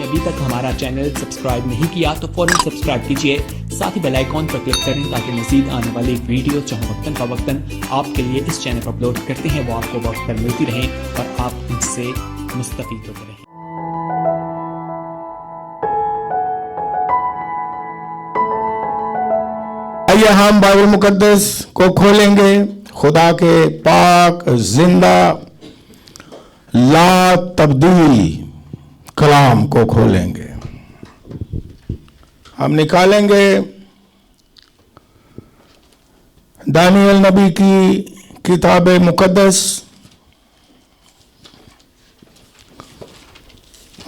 आपने अभी तक हमारा चैनल सब्सक्राइब नहीं किया तो फौरन सब्सक्राइब कीजिए, साथ ही बेल आइकॉन पर क्लिक करें ताकि मजीद आने वाली वीडियो चाहे वक्तन फवक्तन आपके लिए इस चैनल पर अपलोड करते हैं वो आपको वक्त पर मिलती रहें और आप उनसे मुस्तफीद होते रहें। आइए हम बाइबल मुकद्दस को खोलेंगे, खुदा के पाक जिंदा ला तब्दील कलाम को खोलेंगे। हम निकालेंगे दानियल नबी की किताब मुकद्दस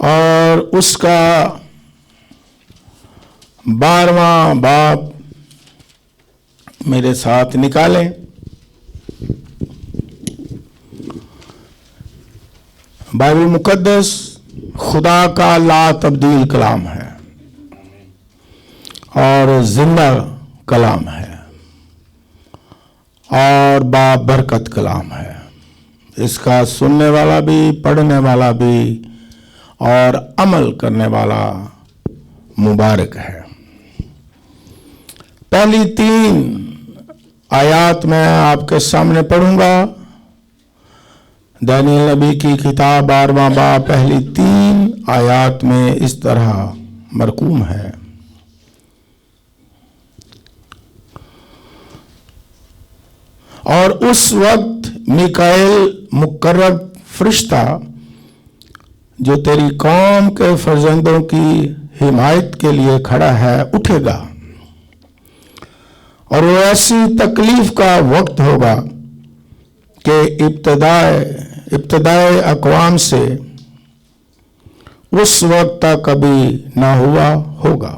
और उसका 12वां बाब मेरे साथ निकालें। बाइबल मुकद्दस खुदा का ला तब्दील कलाम है और जिंदा कलाम है और बाबरकत कलाम है। इसका सुनने वाला भी, पढ़ने वाला भी और अमल करने वाला मुबारक है। पहली 3 आयात मैं आपके सामने पढ़ूंगा। दानियल नबी की किताब 12वां बाब पहली 3 आयात में इस तरह मरकूम है। और उस वक्त मिकाएल मुकर्रब फरिश्ता जो तेरी कौम के फर्जंदों की हिमायत के लिए खड़ा है उठेगा और वो ऐसी तकलीफ का वक्त होगा कि इब्तदाए अक़वाम से उस वक्त तक कभी ना हुआ होगा।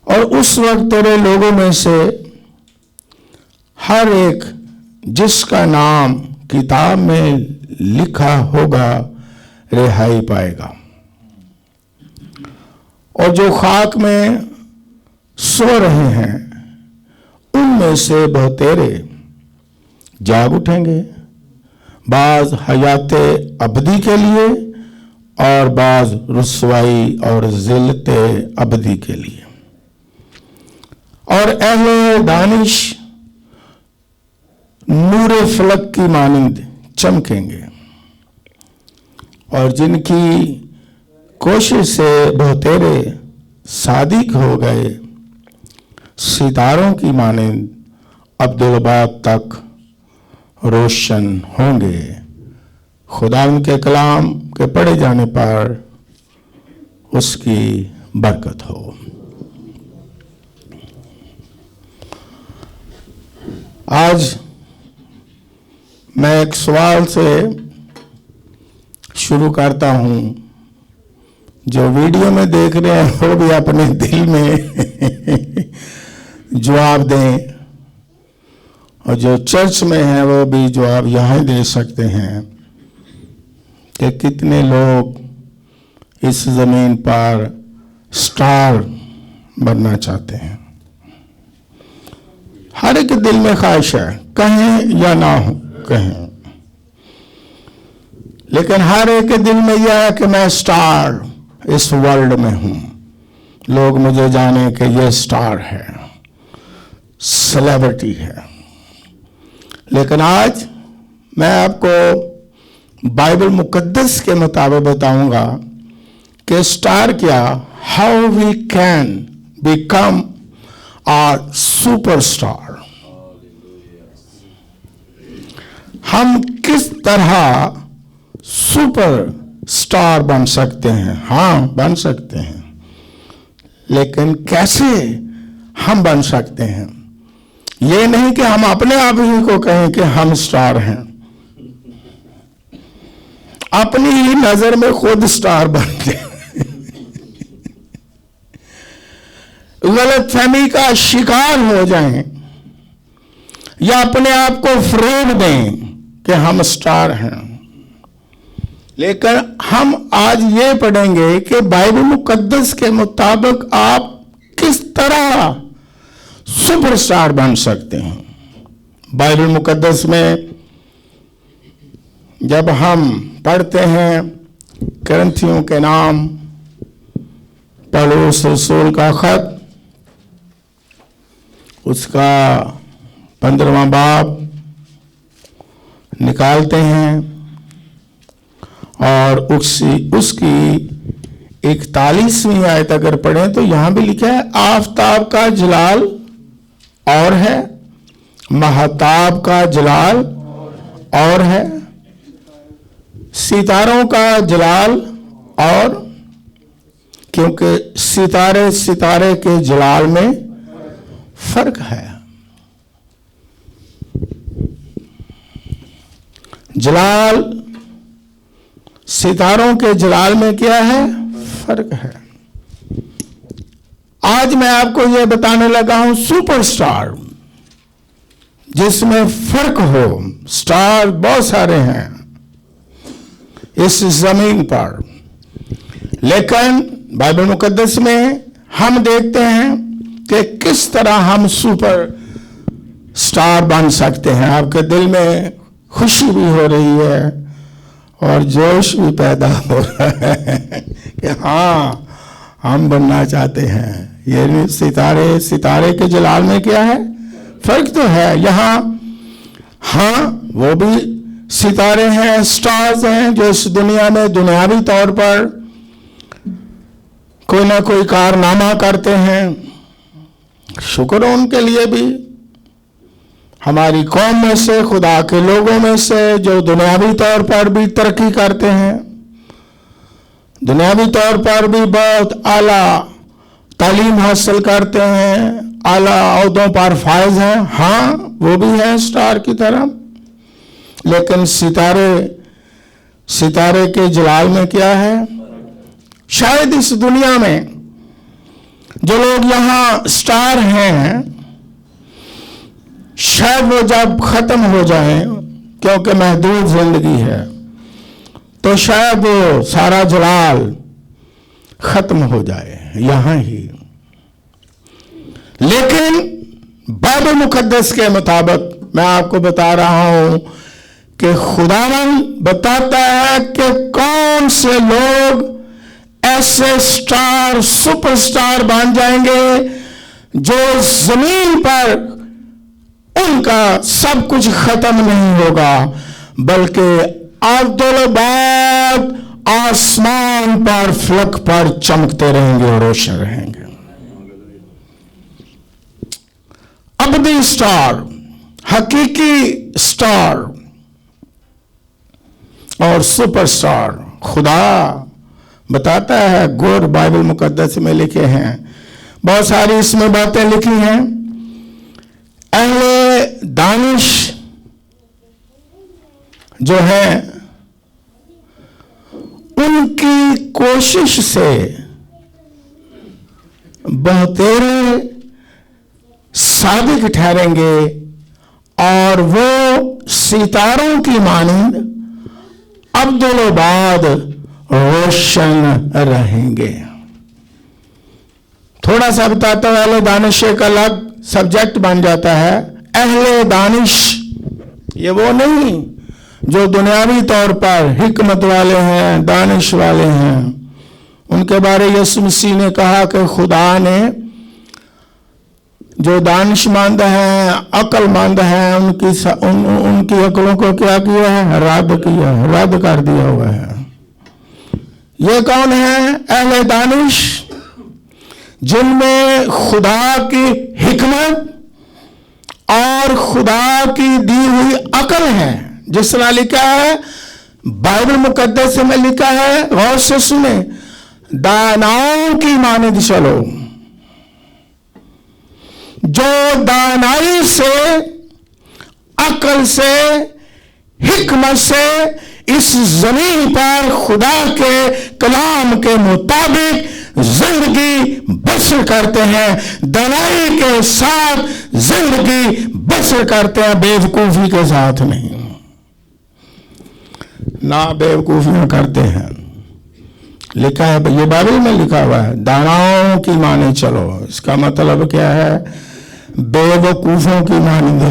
और उस वक्त तेरे लोगों में से हर एक जिसका नाम किताब में लिखा होगा रिहाई पाएगा। और जो खाक में सो रहे हैं उनमें से बहुतेरे जाग उठेंगे, बाज हयाते अबदी के लिए और बाज रुसवाई और जिल्लते अबदी के लिए। और अहले दानिश नूरे फलक की मानिंद चमकेंगे और जिनकी कोशिश से बहुतेरे सादिक हो गए सितारों की मानिंद अब्दुलबाद तक रोशन होंगे। खुदा उनके कलाम के पढ़े जाने पर उसकी बरकत हो। आज मैं एक सवाल से शुरू करता हूं। जो वीडियो में देख रहे हैं वो भी अपने दिल में जवाब दें और जो चर्च में है वो भी जवाब यहाँ दे सकते हैं कि कितने लोग इस जमीन पर स्टार बनना चाहते हैं। हर एक दिल में ख्वाहिश है, कहें या ना हो कहें, लेकिन हर एक के दिल में यह है कि मैं स्टार इस वर्ल्ड में हूं, लोग मुझे जाने कि यह स्टार है, सेलिब्रिटी है। लेकिन आज मैं आपको बाइबल मुकद्दस के मुताबिक बताऊंगा कि स्टार क्या, how we can become a superstar. हम किस तरह सुपर स्टार बन सकते हैं। हाँ, बन सकते हैं, लेकिन कैसे हम बन सकते हैं? ये नहीं कि हम अपने आप ही को कहें कि हम स्टार हैं, अपनी ही नजर में खुद स्टार बन जाए, गलतफहमी का शिकार हो जाएं या अपने आप को फ्रेब दें कि हम स्टार हैं। लेकिन हम आज ये पढ़ेंगे कि बाइबल मुकद्दस के मुताबिक आप किस तरह सुपरस्टार बन सकते हैं। बाइबल मुकद्दस में जब हम पढ़ते हैं करंथियों के नाम पौलुस रसूल का खत, उसका 15वां बाब निकालते हैं और उसकी 41वीं आयत अगर पढ़ें तो यहां भी लिखा है, आफताब का जलाल और है, महताब का जलाल और है, सितारों का जलाल और, क्योंकि सितारे सितारे के जलाल में फर्क है। जलाल सितारों के जलाल में क्या है? फर्क है। आज मैं आपको यह बताने लगा हूं सुपरस्टार, जिसमें फर्क हो। स्टार बहुत सारे हैं इस जमीन पर, लेकिन बाइबल मुकद्दस में हम देखते हैं कि किस तरह हम सुपर स्टार बन सकते हैं। आपके दिल में खुशी भी हो रही है और जोश भी पैदा हो रहा है कि हाँ, हम बनना चाहते हैं। ये सितारे सितारे के जलाल में क्या है? फर्क तो है यहाँ। हाँ, वो भी सितारे हैं, स्टार्स हैं, जो इस दुनिया में दुनियावी तौर पर कोई ना कोई कारनामा करते हैं। शुक्र हो उनके लिए भी। हमारी कौम में से, खुदा के लोगों में से जो दुनियावी तौर पर भी तरक्की करते हैं, दुनियावी तौर पर भी बहुत आला तालीम हासिल करते हैं, आला ओहदों पर फायज हैं, हाँ वो भी हैं स्टार की तरह। लेकिन सितारे के जलाल में क्या है? शायद इस दुनिया में जो लोग यहाँ स्टार हैं, शायद वो जब खत्म हो जाए, क्योंकि महदूद जिंदगी है, तो शायद वो सारा जलाल खत्म हो जाए यहां ही। लेकिन बाइबल मुकद्दस के मुताबिक मैं आपको बता रहा हूं कि खुदावंद बताता है कि कौन से लोग ऐसे स्टार, सुपरस्टार बन जाएंगे जो जमीन पर उनका सब कुछ खत्म नहीं होगा, बल्कि अब्दुल-बाद आसमान पर फ्लक पर चमकते रहेंगे और रोशन रहेंगे। अबदी स्टार, हकीकी स्टार और सुपरस्टार खुदा बताता है। गुर बाइबल मुकद्दस में लिखे हैं, बहुत सारी इसमें बातें लिखी हैं। अहले दानिश जो है, उनकी कोशिश से बहुतेरे सादिक ठहरेंगे और वो सितारों की मानंद अब्दुल-बाद रोशन रहेंगे। थोड़ा सा बताता हूं, अहले दानिश एक अलग सब्जेक्ट बन जाता है। अहले दानिश ये वो नहीं जो दुनियावी तौर पर हिकमत वाले हैं, दानिश वाले हैं। उनके बारे यीशु मसीह ने कहा कि खुदा ने जो दानिशमंद हैं, अक्लमंद हैं, उनकी अक्लों को क्या किया है? रद्द कर दिया हुआ है। ये कौन है? अहले दानिश, जिनमें खुदा की हिकमत और खुदा की दी हुई अकल है। जिस तरह लिखा है बाइबल मुकद्दस में, लिखा है, गौर से सुने, दानाओं की मानद चलो। जो दानाई से, अकल से, हिकमत से इस जमीन पर खुदा के कलाम के मुताबिक जिंदगी बसर करते हैं, दानाई के साथ जिंदगी बसर करते हैं, बेवकूफी के साथ नहीं। ना बेवकूफियां करते हैं। लिखा है, ये बाइबल में लिखा हुआ है, दानाओं की माने चलो। इसका मतलब क्या है? बेवकूफों की माने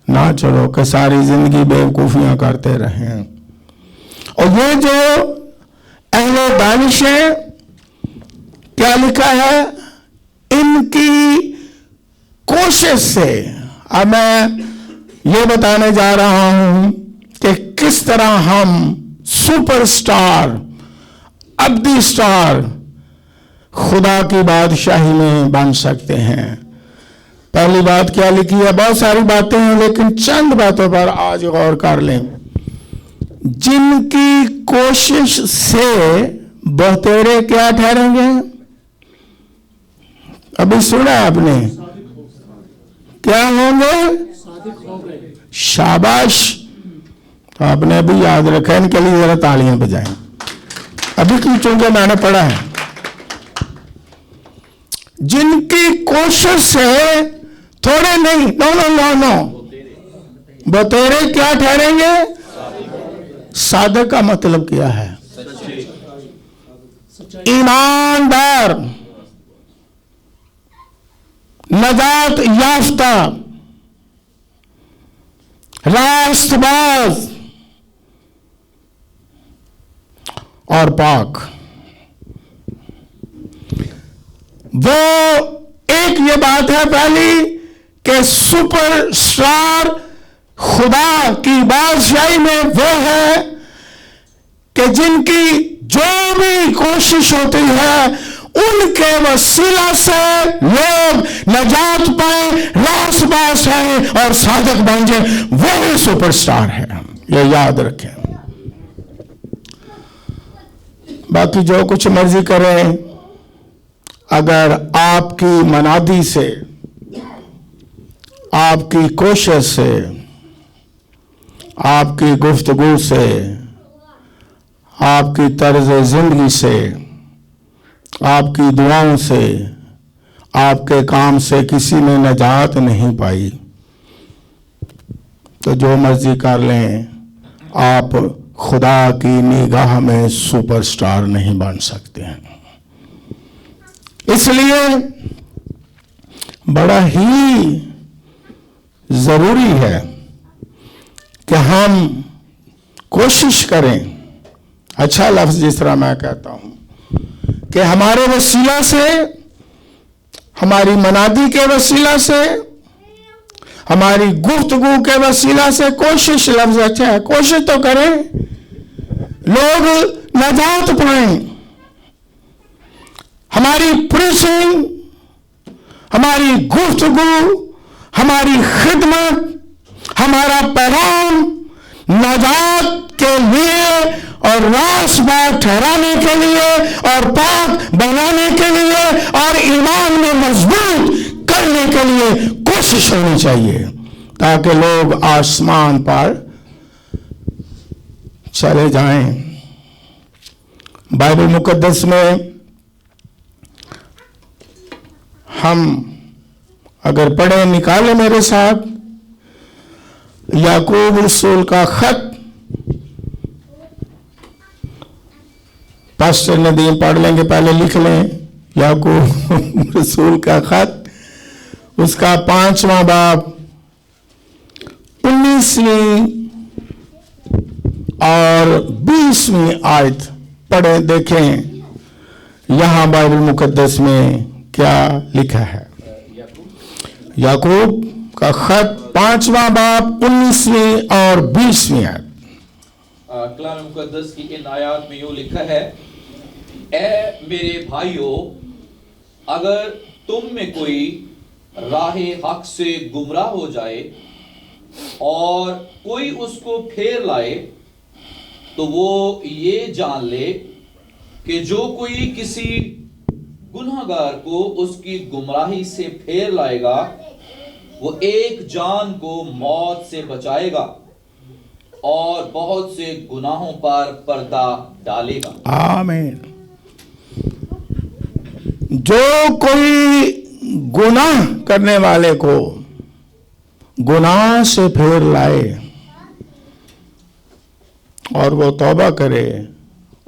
ना चलो कि सारी जिंदगी बेवकूफियां करते रहें। और ये जो अहले दानिश है, क्या लिखा है? इनकी कोशिश से। अब मैं ये बताने जा रहा हूं कि किस तरह हम सुपरस्टार, अब्दी स्टार खुदा की बादशाही में बन सकते हैं। पहली बात क्या लिखी है? बहुत सारी बातें हैं, लेकिन चंद बातों पर आज गौर कर लें। जिनकी कोशिश से बहतेरे क्या ठहरेंगे? अभी सुना आपने? क्या होंगे? शाबाश। तो आपने अभी याद रखा, इनके लिए जरा तालियां बजाएं। अभी की चूंकि मैंने पढ़ा है, जिनकी कोशिश से थोड़े नहीं, नो नो नो नो, बतेरे क्या ठहरेंगे? सादक का मतलब क्या है? ईमानदार, नजात याफ्ता, रास्तबाज और पाक। वो एक ये बात है पहली कि सुपरस्टार खुदा की बादशाही में वो है कि जिनकी जो भी कोशिश होती है उनके वसीला से लोग नजात पाए, रासबास है और साधक बन जाए, वही सुपरस्टार है। ये याद रखें। बाकी जो कुछ मर्जी करें, अगर आपकी मनादी से, आपकी कोशिश से, आपकी गुफ्तगू से, आपकी तर्ज जिंदगी से, आपकी दुआओं से, आपके काम से किसी ने नजात नहीं पाई, तो जो मर्जी कर लें, आप खुदा की निगाह में सुपरस्टार नहीं बन सकते हैं। इसलिए बड़ा ही जरूरी है कि हम कोशिश करें, अच्छा लफ्ज जिस तरह मैं कहता हूं, कि हमारे वसीला से, हमारी मनादी के वसीला से, हमारी गुफ्तगू के वसीला से, कोशिश लफ्ज अच्छा है, कोशिश तो करें, लोग नजात पाएं। हमारी प्रीचिंग, हमारी गुफ्तगू, हमारी खिदमत, हमारा पैगाम नजात के लिए और रासबाज ठहराने के लिए और पाक बनाने के लिए और ईमान में मजबूत करने के लिए कोशिश होनी चाहिए, ताकि लोग आसमान पर चले जाएं। बाइबल मुकद्दस में हम अगर पढ़े, निकाले मेरे साथ याकूब रसूल का खत, पास्टर नदीम पढ़ लेंगे, पहले लिख लें। याकूब रसूल का खत, उसका 5वां बाब 19वीं और 20वीं आयत पढ़े, देखें यहां बाइबल मुकद्दस में क्या लिखा है। याकूब का खत 5वां बाब 19वीं और 20वीं आयत। कलाम मुकद्दस की इन आयत में यूं लिखा है, ए मेरे भाइयों, अगर तुम में कोई राहे हक से गुमराह हो जाए और कोई उसको फेर लाए, तो वो ये जान ले कि जो कोई किसी गुनहगार को उसकी गुमराही से फेर लाएगा, वो एक जान को मौत से बचाएगा और बहुत से गुनाहों पर पर्दा डालेगा। आमीन। जो कोई गुनाह करने वाले को गुनाह से फेर लाए और वो तौबा करे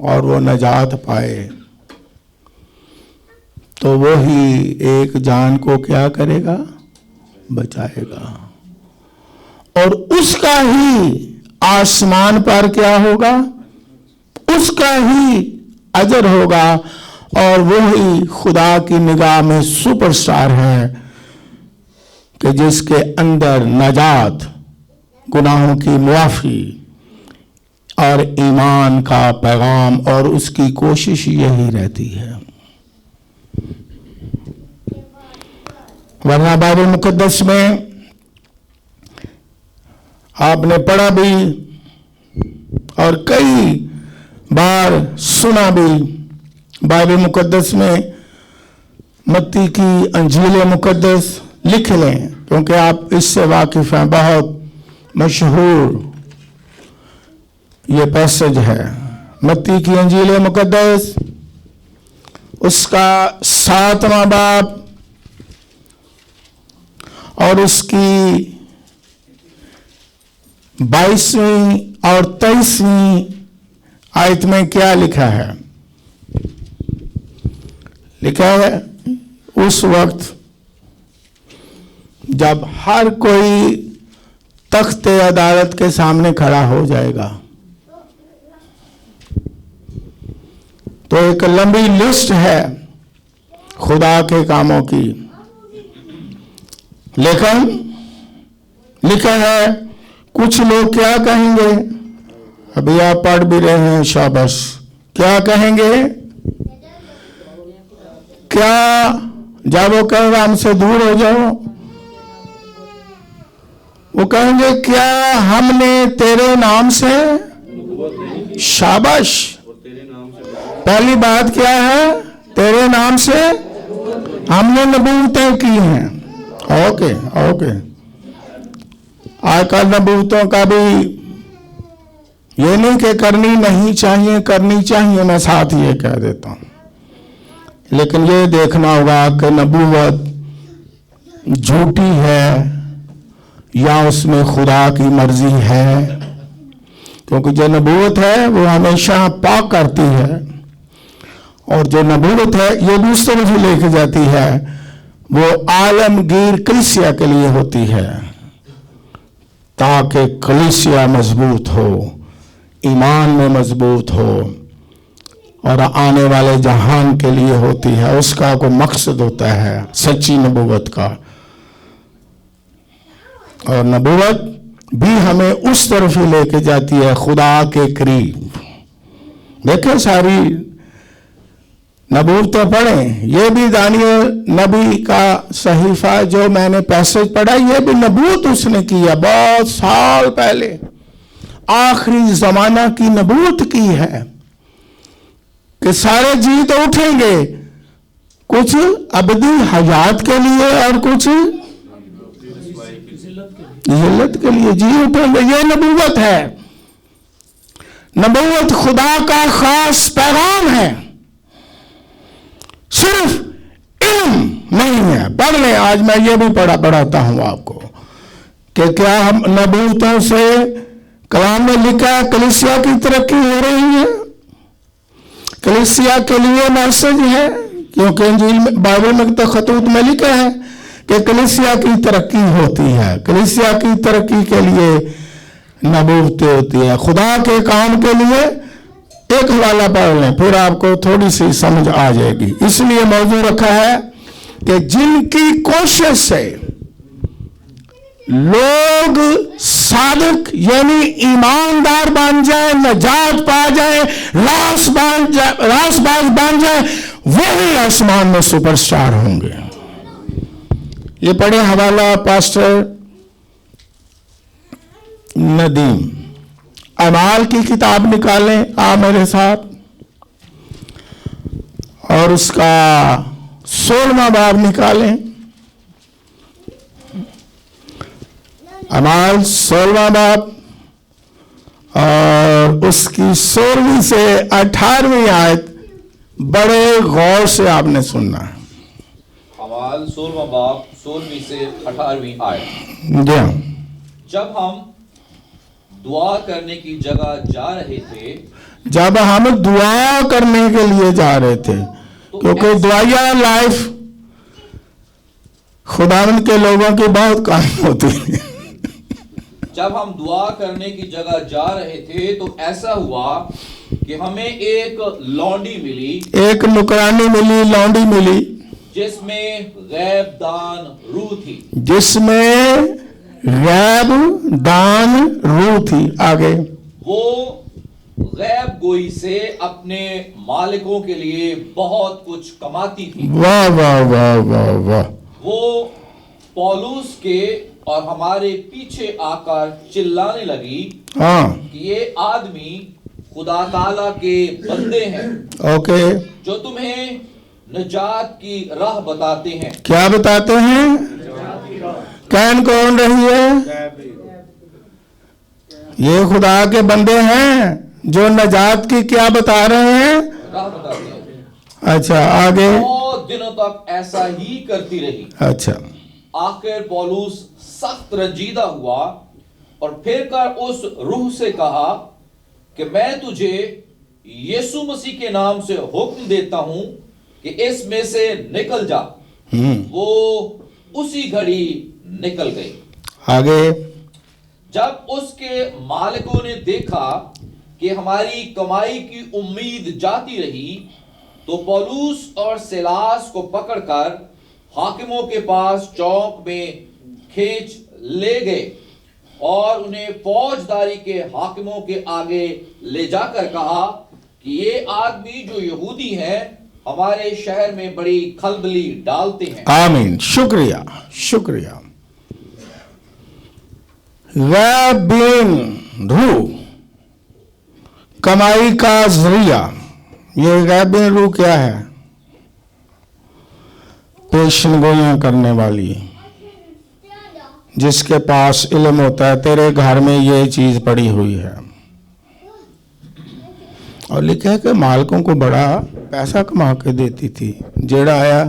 और वो नजात पाए, तो वो ही एक जान को क्या करेगा? बचाएगा। और उसका ही आसमान पर क्या होगा? उसका ही अजर होगा और वही खुदा की निगाह में सुपरस्टार है कि जिसके अंदर नजात, गुनाहों की मुआफी और ईमान का पैगाम, और उसकी कोशिश यही रहती है। वरना बाइबल मुकद्दस में आपने पढ़ा भी और कई बार सुना भी, बाइबल मुकद्दस में मत्ती की अंजील मुकद्दस लिख लें, क्योंकि आप इससे वाकिफ हैं। बहुत मशहूर ये पैसेज है मत्ती की अंजील मुकद्दस, उसका 7वां बाब और उसकी 22वीं और 23वीं आयत में क्या लिखा है? लिखा है उस वक्त जब हर कोई तख्ते अदालत के सामने खड़ा हो जाएगा, तो एक लंबी लिस्ट है खुदा के कामों की, लेकिन लिखा है कुछ लोग क्या कहेंगे? अभी आप पढ़ भी रहे हैं, शाबाश। क्या कहेंगे? क्या जब वो कहेगा हमसे दूर हो जाओ, वो कहेंगे क्या हमने तेरे नाम से? शाबाश। पहली बात क्या है? तेरे नाम से हमने नबूवतें की हैं। Okay okay. आजकल नबूवतों का भी ये नहीं कि करनी नहीं चाहिए, करनी चाहिए, मैं साथ ये कह देता हूं, लेकिन ये देखना होगा कि नबूवत झूठी है या उसमें खुदा की मर्जी है, क्योंकि जो नबूवत है वो हमेशा पाक करती है, और जो नबूवत है ये दूसरी तरफ लेके जाती है, वो आलमगीर कलीसिया के लिए होती है, ताकि कलीसिया मजबूत हो, ईमान में मजबूत हो, और आने वाले जहान के लिए होती है। उसका कोई मकसद होता है सच्ची नबूवत का, और नबूवत भी हमें उस तरफ ही लेके जाती है, खुदा के करीब। देखें सारी नबूवतें पढ़ें, ये भी दानियल नबी का सहीफा जो मैंने पैसेज पढ़ा, ये भी नबूवत उसने किया बहुत साल पहले, आखिरी जमाना की नबूवत की है कि सारे जी तो उठेंगे, कुछ अबदी हयात के लिए और कुछ जिल्लत के लिए जी उठेंगे। ये नबूवत है। नबूवत खुदा का खास पैगाम है, सिर्फ इल्म नहीं है। पढ़ लें, आज मैं ये भी पढ़ाता हूं आपको कि क्या हम नबूवतों से कलाम में लिखा है कलीसिया की तरक्की हो रही है, कलीसिया के लिए मैसेज है, क्योंकि इंजील में बाइबल में तो खतूत में लिखा है कि कलीसिया की तरक्की होती है, कलीसिया की तरक्की के लिए नबूवतें होती है, खुदा के काम के लिए। एक हवाला पढ़ लें, फिर आपको थोड़ी सी समझ आ जाएगी। इसलिए मौजू रखा है कि जिनकी कोशिश से लोग सादिक यानी ईमानदार बन जाए, नजात पा जाए, रासबाज बन जाए, वही आसमान में सुपरस्टार होंगे। ये पढ़े हवाला पास्टर नदीम, अमाल की किताब निकालें आप मेरे साथ, और उसका 16वां बाब निकालें। अमाल 16वां बाब और उसकी 16वीं से 18वीं आयत बड़े गौर से आपने सुनना है। अमाल 16वां बाब 16वीं से 18वीं आयत। जी हाँ। जब हम दुआ करने की जगह जा रहे थे, जब हम दुआ करने के लिए जा रहे थे, क्योंकि दुआया लाइफ खुदावंद के लोगों की बहुत काम होती है। जब हम दुआ करने की जगह जा रहे थे तो ऐसा हुआ कि हमें एक लौंडी मिली, एक नुकरानी मिली, लौंडी मिली, जिसमें गैब दान रूह थी। जिसमें गैब दान रूह थी। आगे, वो गैब गोई से अपने मालिकों के लिए बहुत कुछ कमाती थी। वाह वाह वाह वाह वाह। वो पौलुस के और हमारे पीछे आकर चिल्लाने लगी हाँ, कि ये आदमी खुदा ताला के बंदे हैं, ओके। जो तुम्हें निजात की राह बताते हैं। क्या बताते हैं? कौन कौन रही है? ये खुदा के बंदे हैं जो नजात की क्या बता रहे हैं? राह बताते हैं। अच्छा, आगे। बहुत दिनों तक ऐसा ही करती रही। अच्छा, आखिर पौलुस सख्त रंजीदा हुआ और फिर कर उस रूह से कहा कि मैं तुझे यीशु मसीह के नाम से हुक्म देता हूं कि इसमें से निकल जा। वो उसी घड़ी निकल गई। आगे। जब उसके मालिकों ने देखा कि हमारी कमाई की उम्मीद जाती रही, तो पौलुस और सिलास को पकड़कर हाकिमों के पास चौक में खींच ले गए और उन्हें फौजदारी के हाकिमों के आगे ले जाकर कहा कि ये आदमी जो यहूदी हैं हमारे शहर में बड़ी खलबली डालते हैं। आमीन। शुक्रिया, शुक्रिया। गैबिन रूह, कमाई का जरिया। ये गैबिन रूह क्या है? पेशनगोइयां करने वाली, जिसके पास इल्म होता है तेरे घर में ये चीज पड़ी हुई है, और लिखा है कि मालकों को बड़ा पैसा कमा के देती थी। जेड़ा आया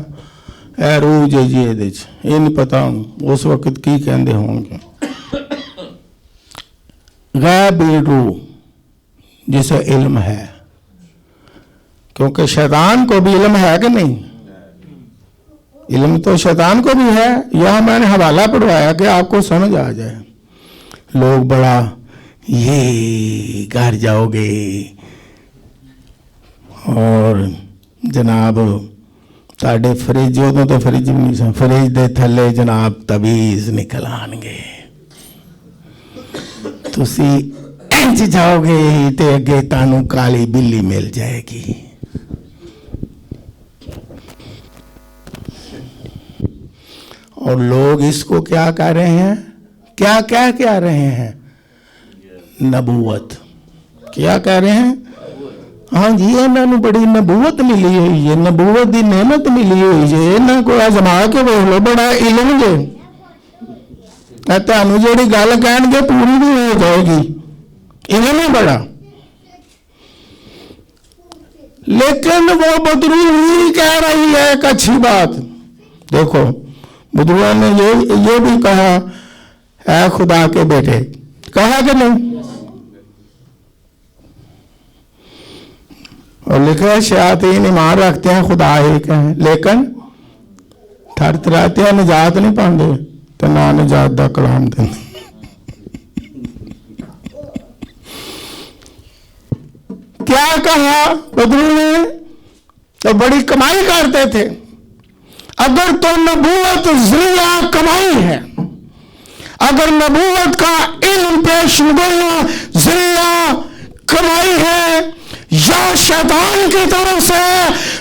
ए रूह जे जी ये नहीं पता उस वक्त की कहते होंगे। गैब रूह जिसे इल्म है, क्योंकि शैतान को भी इल्म है कि नहीं? इल्म तो शैतान को भी है। यह मैंने हवाला पढ़वाया कि आपको समझ आ जाए। लोग बड़ा ये घर जाओगे और जनाब ताड़े फ्रिज, उदों तो फ्रिज भी नहीं, फ्रिज दे थले जनाब तवीज निकल आएंगे। तुसी इंज जाओगे ते अगे तानू काली बिल्ली मिल जाएगी। और लोग इसको क्या कह रहे हैं? क्या क्या कह रहे हैं? नबूवत। क्या कह रहे हैं? हाँ जी, इन्होंने बड़ी नबूवत मिली हुई है, नबूवत की नेमत मिली हुई है। इन्होंने को आजमा के देख लो, बड़ा इलम जे तुहानू जिहड़ी गल कहणगे पूरी भी हो जाएगी। इन्होंने बड़ा, लेकिन वो बदरू ही कह रही है एक अच्छी बात। देखो, बुजुर्गों ने ये भी कहा है खुदा के बेटे, कहा कि नहीं? और लिखा है शयातीन ईमान रखते हैं खुदा एक है, लेकिन थरथराते हैं, निजात नहीं पाते तो ना निजात का कलाम दें। क्या कहा बदरू ने? तो बड़ी कमाई करते थे। अगर तो नबूवत ज़रिया कमाई है, अगर नबूवत का इल्म पेशगोइयां ज़रिया कमाई है या शैतान की तरफ से,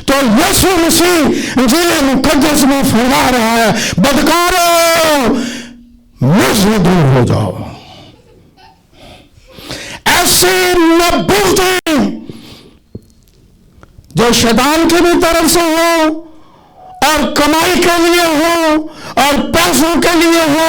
तो यीशु मसीह इंजील मुकद्दस में फरमा रहा है, बदकारो मुझसे दूर हो जाओ। ऐसी नबूवतें जो शैतान की भी तरफ से हो और कमाई के लिए हो और पैसों के लिए हो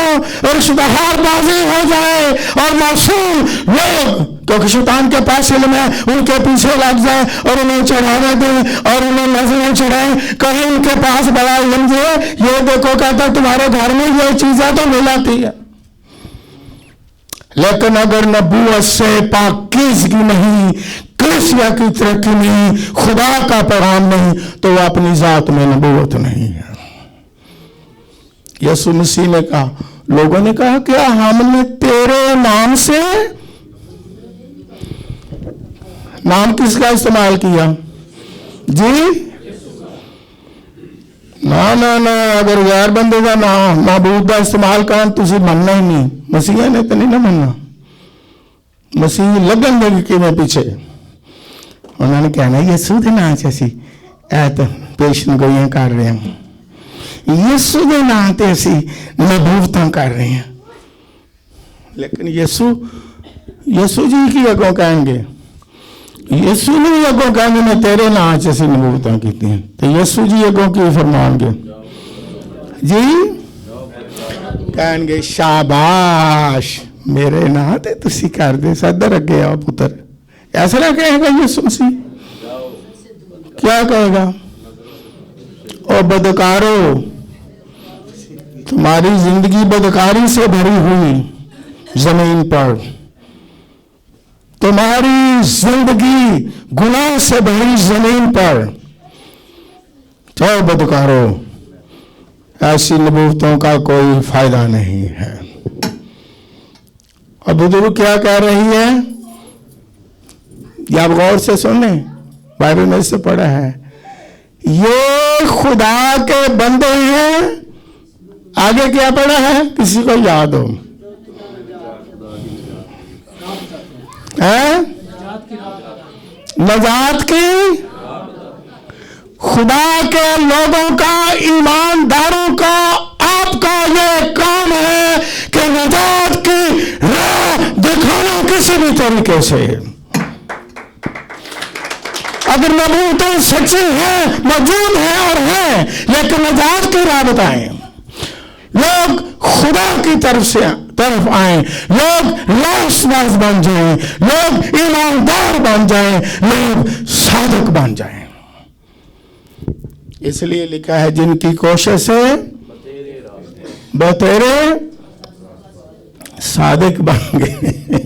और इश्तहारबाजी हो जाए और मासूम लोग, क्योंकि शैतान के पास इल्म है, उनके पीछे लग जाए और उन्हें चढ़ावा दे और उन्हें नजरें चढ़ाए। कहीं उनके पास बड़ा इल्म है, ये देखो कहता तुम्हारे घर में ये चीजें तो मिलाती है, लेकिन अगर नबूवत से पाकीज़गी नहीं, कलीसिया की तरक्की नहीं, खुदा का पैगाम नहीं, तो वह अपनी जात में नबूवत नहीं है। यीशु मसीह ने कहा, लोगों ने कहा क्या हमने तेरे नाम से नाम किसका इस्तेमाल किया जी? ना ना ना, अगर गैर बंदे का नाम महबूब का इस्तेमाल करन तुसी मनना ही नहीं। मसीह ने तो नहीं ना मनना। मसीह लगन लगे कि मैं पीछे उन्होंने कहना यीशु के नाम से असी तो पेशन गोइयां कर रहे हैं, यीशु के नाम से असी नबूवतां कर रहे हैं। लेकिन यीशु जी की अगों कहेंगे, यीशु ने अगों कहेंगे मैं तेरे नाम से असी नबूवतां कीती हैं, तो यीशु जी अगों की फरमाएंगे जी? कहेंगे शाबाश मेरे नाम ते तुसी कर दे, सदर अगे आओ पुत्र। ऐसा ना कहेगा यीशु मसीह? क्या कहेगा? और बदकारो, तुम्हारी जिंदगी बदकारी से भरी हुई जमीन पर, तुम्हारी जिंदगी गुनाह से भरी जमीन पर, चाहे बदकारो, ऐसी नबूवतों का कोई फायदा नहीं है। और बुजुर्ग क्या कह रही है ये आप गौर से सुने, बाइबल में से पढ़ा है, ये खुदा के बंदे हैं। आगे क्या पढ़ा है किसी को याद हो? नजात की, खुदा के लोगों का, ईमानदारों का, आपका ये काम है कि नजात की राह दिखाना किसी भी तरीके से। अगर नबूवतें सच्ची हैं, मौजूद हैं और हैं, लेकिन नजात की राह बताएं। लोग खुदा की तरफ आए, लोग लाशबाज बन जाएं, लोग ईमानदार बन जाएं, लोग साधक बन जाएं। इसलिए लिखा है जिनकी कोशिश है बतेरे साधक बन गए,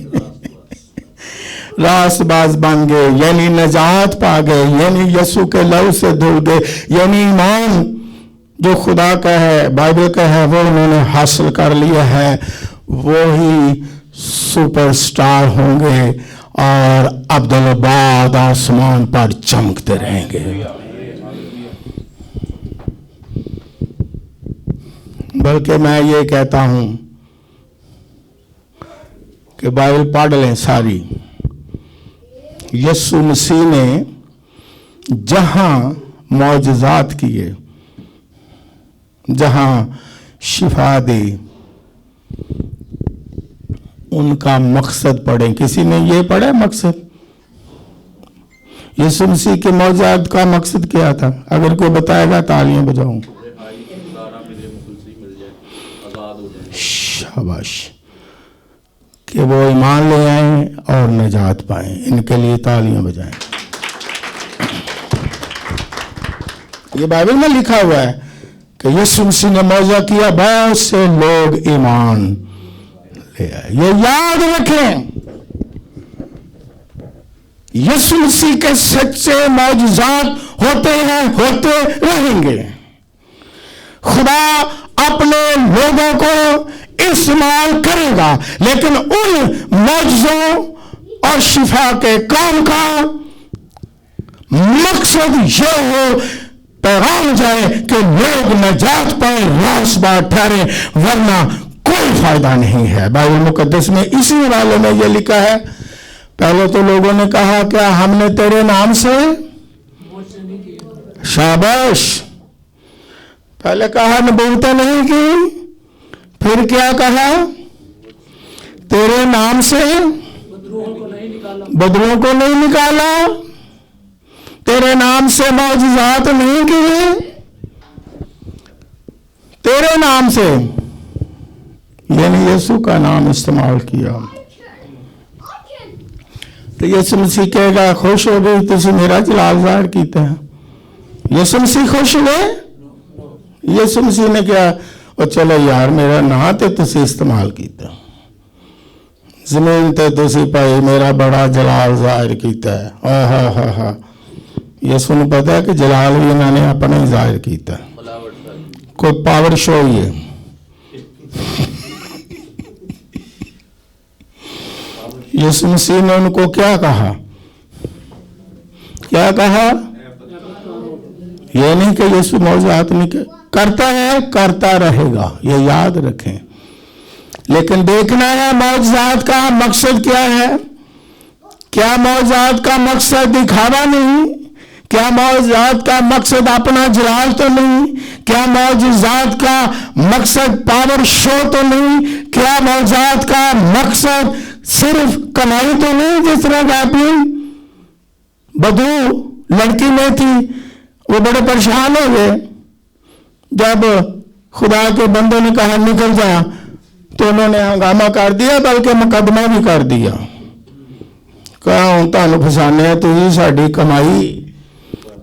रासबाज बन गए, यानी नजात पा गए, यानी यीशु के लहू से धुल गए, यानी ईमान जो खुदा का है, बाइबल का है, वो उन्होंने हासिल कर लिया है। वो ही सुपरस्टार होंगे और अब्दुल्लाबाद आसमान पर चमकते रहेंगे। बल्कि मैं ये कहता हूं कि बाइबल पढ़ लें सारी। यीशु मसीह ने जहां मौजज़ात किए, जहां शिफा दी, उनका मकसद पढ़ें। किसी ने ये पढ़ा मकसद? यीशु मसीह के मौजज़ात का मकसद क्या था? अगर कोई बताएगा तालियां बजाऊं। शाबाश, कि वो ईमान ले आए और निजात पाए, इनके लिए तालियां बजाएं। ये बाइबल में लिखा हुआ है कि यीशु मसीह ने मौजा किया, बहुत से लोग ईमान ले आए। ये याद रखें, यीशु मसीह के सच्चे मौजूजात होते हैं, होते रहेंगे। खुदा अपने लोगों को इस्तेमाल करेगा, लेकिन उन मौजूदों और शिफा के काम का मकसद यह हो, पैगाम जाए कि लोग नजात पाए, रासबार ठहरे, वरना कोई फायदा नहीं है। बाइबल मुकद्दस में इसी वाले में यह लिखा है। पहले तो लोगों ने कहा क्या हमने तेरे नाम से, शाबाश, पहले कहा नबूवतें नहीं की, फिर क्या कहा? तेरे नाम से बदरुओं को नहीं निकाला, तेरे नाम से मौजज़ात नहीं किए, तेरे नाम से, यानी यीशु का नाम इस्तेमाल किया। तो यीशु मसीह कहेगा खुश हो गई तुसी मेरा जलाल ज़ाहिर कीता है। यीशु मसीह खुश हुए? यीशु मसीह ने क्या, और चलो यार मेरा नाम तो तुसी इस्तेमाल किया, जमीन ते तुसी भाई मेरा बड़ा जलाल ज़ाहिर किया है। हा यीशु ने पता है कि जलाल भी इन्होंने अपना ही ज़ाहिर किया, कोई पावर शो ही है। यीशु मसीह ने उनको क्या कहा? क्या कहा? ये नहीं कि यीशु मौजूद नहीं करता है, करता रहेगा, ये याद रखें। लेकिन देखना है मौजूद का मकसद क्या है। क्या मौजूद का मकसद दिखावा नहीं? क्या मौजूद का मकसद अपना जलाल तो नहीं? क्या मौजूद का मकसद पावर शो तो नहीं? क्या मौजूद का मकसद सिर्फ कमाई तो नहीं? जिस तरह का अपनी बधू लड़की में थी, वो बड़े परेशान हो गए जब खुदा के बंदे ने कहा निकल जा, तो उन्होंने हंगामा कर दिया, बल्कि मुकदमा भी कर दिया। कहा हूं तुहानू फसाने, तुझी साडी कमाई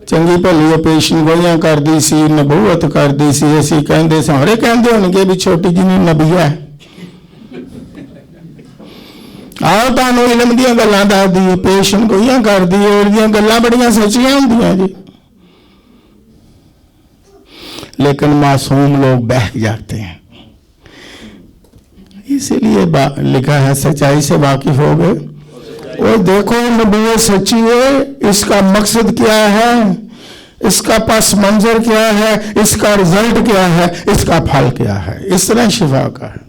चंगी भली ऑपरेशन गोलियां कर दी सी, नबूवत कर दी सी, असीं कहंदे सारे कहंदे होणगे भी छोटी जिन्नी नबी है। आओ तुहानू इलम दीयां गल्लां दस दी, ऑपरेशन गोलियां कर दी, और दीयां गल्लां बड़ियां सच्चियां हुंदियां जी। लेकिन मासूम लोग बहक जाते हैं। इसीलिए लिखा है सच्चाई से वाकिफ हो गए। और देखो नबूवत सच्ची है, इसका मकसद क्या है, इसका पस मंजर क्या है, इसका रिजल्ट क्या है, इसका फल क्या है। इस तरह शिफा का है।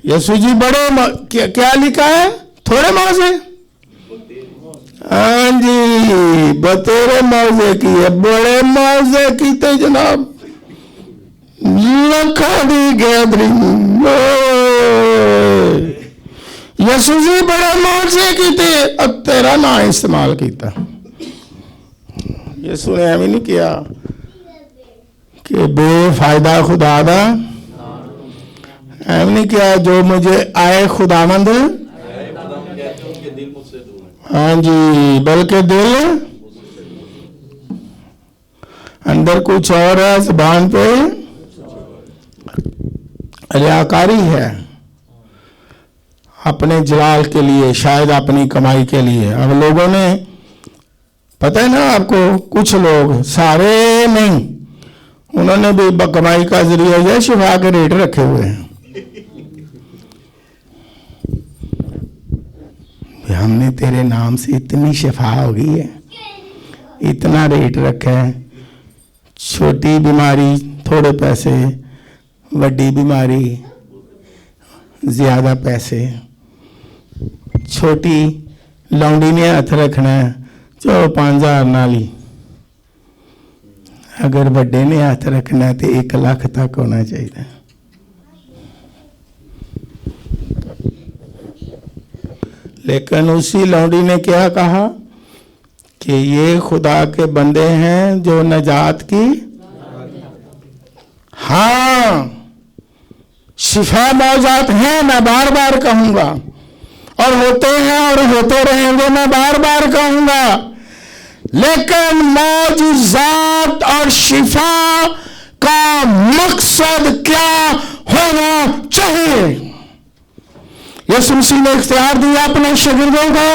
यीशु जी बड़े क्या लिखा है? थोड़े मौजे, हाँ जी, बतेरे मौजे की है, बड़े मौजे की थे जनाब। लखा दी गैदरिंग, यीशु जी बड़े मौजे की थे, अब तेरा नाम इस्तेमाल किया। यीशु ने एवं नहीं किया कि बेफायदा खुदा दा, एवं नहीं किया जो मुझे आए खुदावंद, हाँ जी, बल्कि दिल अंदर कुछ और है, जुबान पे रियाकारी है, अपने जलाल के लिए, शायद अपनी कमाई के लिए। अब लोगों ने, पता है ना आपको, कुछ लोग, सारे नहीं, उन्होंने भी कमाई का जरिया यह शिफा के रेट रखे हुए हैं। हमने तेरे नाम से इतनी शिफा हो गई है, इतना रेट रखा है, छोटी बीमारी थोड़े पैसे, बड़ी बीमारी ज्यादा पैसे, छोटी लौंडी ने हथ रखना है, चलो 5,000 नाली, अगर बड़े ने हथ रखना है तो 1 लाख तक होना चाहिए। लेकिन उसी लौंडी ने क्या कहा कि ये खुदा के बंदे हैं जो नजात की, हाँ, शिफा मौजूद है, मैं बार बार कहूंगा, और होते हैं और होते रहेंगे, मैं बार बार कहूंगा। लेकिन मौजूजात और शिफा का मकसद क्या होना चाहिए? यीशु मसीह ने इख्तियार दिया अपने शागिर्दों को,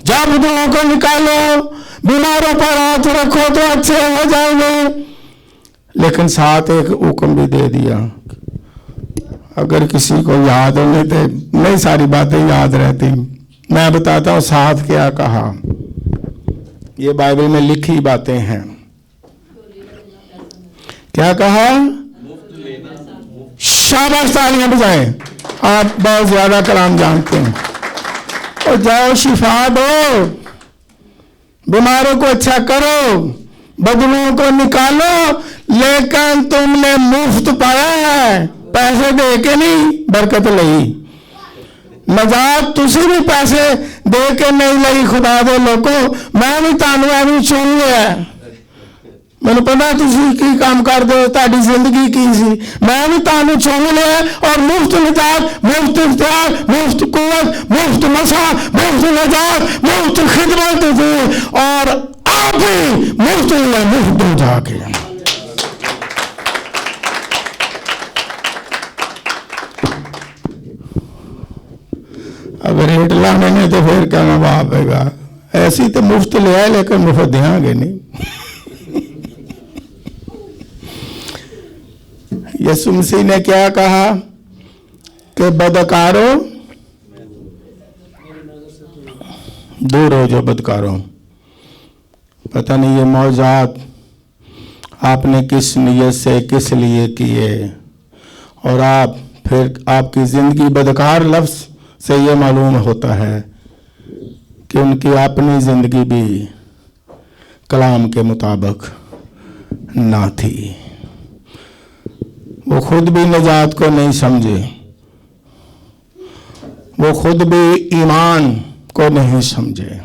जब बुजुर्गों को निकालो, बीमारों पर हाथ रखो तो अच्छे हो जाएंगे। लेकिन साथ एक हुक्म भी दे दिया, अगर किसी को याद हो, नहीं तो नहीं सारी बातें याद रहती, मैं बताता हूं साथ क्या कहा। ये बाइबल में लिखी बातें हैं। क्या कहा? शाबाश, तालियां बजाएं, आप बहुत ज्यादा कलाम जानते हैं। और जाओ शिफा दो, बीमारों को अच्छा करो, बदबुओं को निकालो। लेकिन तुमने मुफ्त पाया है, पैसे दे के नहीं बरकत लई। नजात तुसी भी पैसे दे के नहीं लई। खुदा दे लोगो, मैं भी तानू एवं चुन लिया, मैंने पता तुसी की काम कर दो, ताड़ी जिंदगी की सी, मैं भी तानू चुन लिया और मुफ्त निजात, मुफ्त इख्तियार, मुफ्त कुव्वत, मुफ्त मसा, मुफ्त नजात, मुफ्त खिदमत दी, और आप भी मुफ्त दो जाके। अगर रेट लाने ने तो फिर कहना वापेगा, ऐसी तो मुफ्त ले आए लेकिन मुफ्त देंगे नहीं। यीशु मसीह ने क्या कहा कि बदकारों दूर हो, जो बदकारों, पता नहीं ये मौजात आपने किस नियत से किस लिए किए, और आप फिर आपकी जिंदगी बदकार लफ्ज से ये मालूम होता है कि उनकी अपनी जिंदगी भी कलाम के मुताबिक ना थी। वो खुद भी निजात को नहीं समझे, वो खुद भी ईमान को नहीं समझे,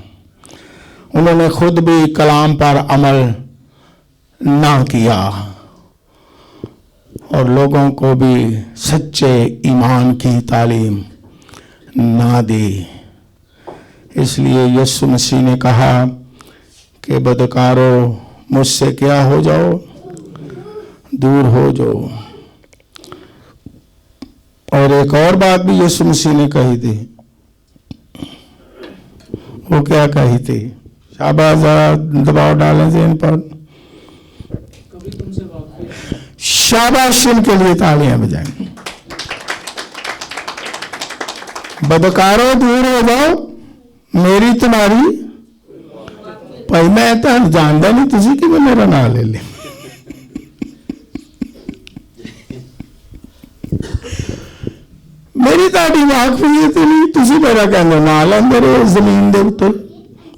उन्होंने खुद भी कलाम पर अमल ना किया और लोगों को भी सच्चे ईमान की तालीम ना दी। इसलिए यीशु मसीह ने कहा कि बदकारों मुझसे क्या हो जाओ, दूर हो जाओ। और एक और बात भी यीशु मसीह ने कही थी। वो क्या कही थी? शाबाश, दबाव डालें से इन पर, शाबाश, इनके लिए तालियां बजाएं। बदकारों दूर हो जाओ, मेरी तुम्हारी भाई मैं तो जानता नहीं तुझी कि मैं मेरा नाम ले ले। मेरी ताड़ी वाकफियत नहीं, तुझी मेरा कहना ना लेंदे रहे जमीन दे उत्ते,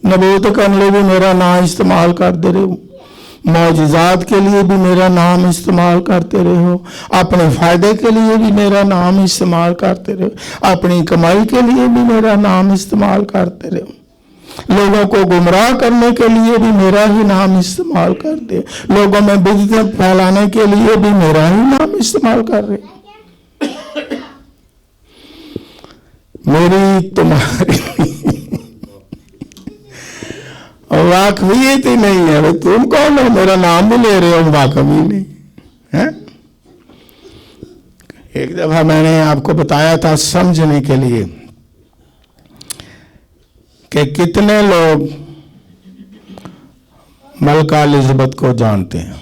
नबूवत करने भी मेरा नाम इस्तेमाल करते रहे हो, मौजज़ात के लिए भी मेरा नाम इस्तेमाल करते रहे हो, अपने फायदे के लिए भी मेरा नाम इस्तेमाल करते रहे हो, अपनी कमाई के लिए भी मेरा नाम इस्तेमाल करते रहे हो, लोगों को गुमराह करने के लिए भी मेरा ही नाम इस्तेमाल करते, लोगों में बिदअत फैलाने के लिए भी मेरा ही नाम इस्तेमाल कर रहे। मेरी तुम्हारी वाकफियत ही नहीं है। भाई तुम कौन हो, मेरा नाम भी ले रहे हो, वाकफ ही नहीं है। एक दफा मैंने आपको बताया था समझने के लिए कि कितने लोग मलका एलिजाबेथ को जानते हैं।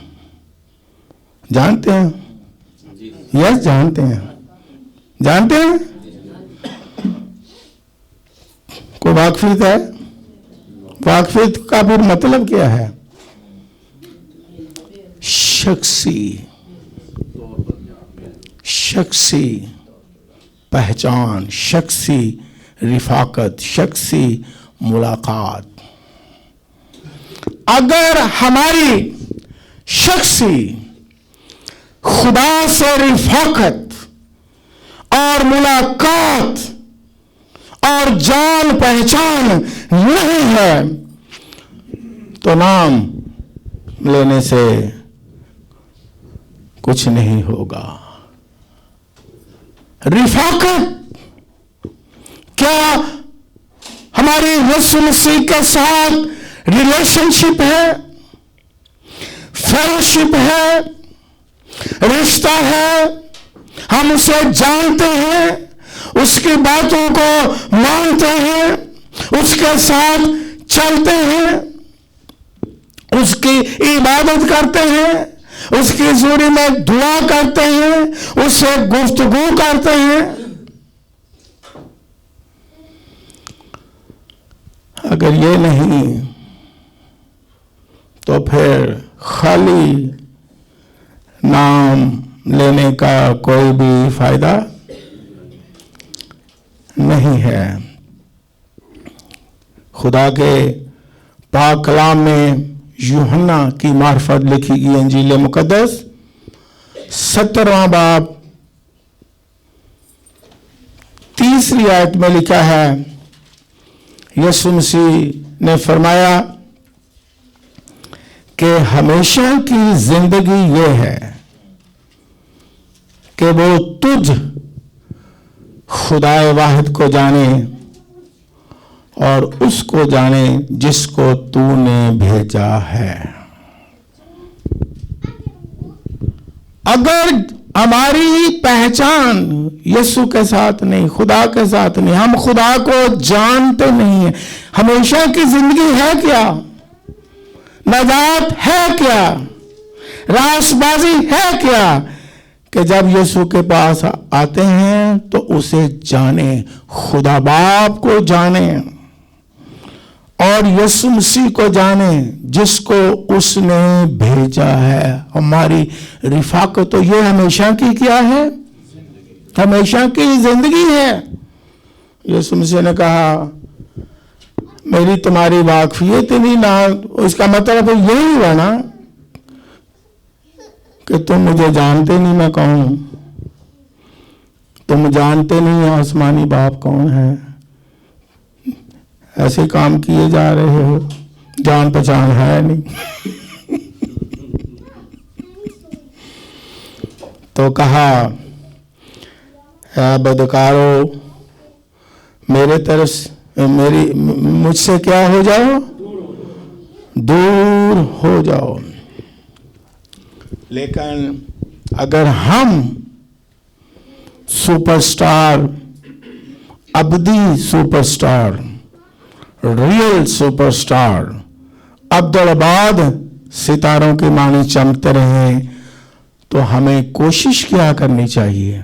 जानते हैं? यस, जानते हैं। जानते हैं? कोई वाकफियत है? वाकफियत का फिर मतलब क्या है? शख्सी पहचान, शख्सी रिफाकत, शख्सी मुलाकात। अगर हमारी शख्सी खुदा से रिफाकत और मुलाकात और जान पहचान नहीं है तो नाम लेने से कुछ नहीं होगा। रिफाकत क्या हमारी यीशु मसीह के साथ रिलेशनशिप है, फेलोशिप है, रिश्ता है, हम उसे जानते हैं, उसकी बातों को मानते हैं, उसके साथ चलते हैं, उसकी इबादत करते हैं, उसकी ज़रूरी में दुआ करते हैं, उससे गुफ्तगू करते हैं। अगर ये नहीं तो फिर खाली नाम लेने का कोई भी फायदा नहीं है। खुदा के पाक कलाम में यूहन्ना की मार्फत लिखी गई इंजील मुकद्दस 17वां बाब 3री आयत में लिखा है, यीशु मसीह ने फरमाया कि हमेशा की जिंदगी ये है कि वो तुझ खुदाए वाहिद को जाने और उसको जाने जिसको तूने भेजा है। अगर हमारी पहचान यीशु के साथ नहीं, खुदा के साथ नहीं, हम खुदा को जानते नहीं है, हमेशा की जिंदगी है क्या? नजात है क्या? रासबाजी है क्या? कि जब यीशु के पास आते हैं तो उसे जाने, खुदा बाप को जाने और यीशु मसीह को जाने जिसको उसने भेजा है। हमारी रिफाकत तो ये हमेशा की क्या है? हमेशा की जिंदगी है। यीशु मसीह ने कहा मेरी तुम्हारी वाकफियत नहीं ना, उसका मतलब यही हुआ ना कि तुम मुझे जानते नहीं मैं कौन हूं, तुम जानते नहीं आसमानी बाप कौन है, ऐसे काम किए जा रहे हो, जान पहचान है नहीं। तो कहा बदकारो मेरे तरफ मेरी मुझसे क्या हो जाओ, दूर हो जाओ। लेकिन अगर हम सुपरस्टार, अबदी सुपरस्टार, रियल सुपरस्टार, अब्दुलबाद सितारों की मानी चमकते रहे, तो हमें कोशिश क्या करनी चाहिए?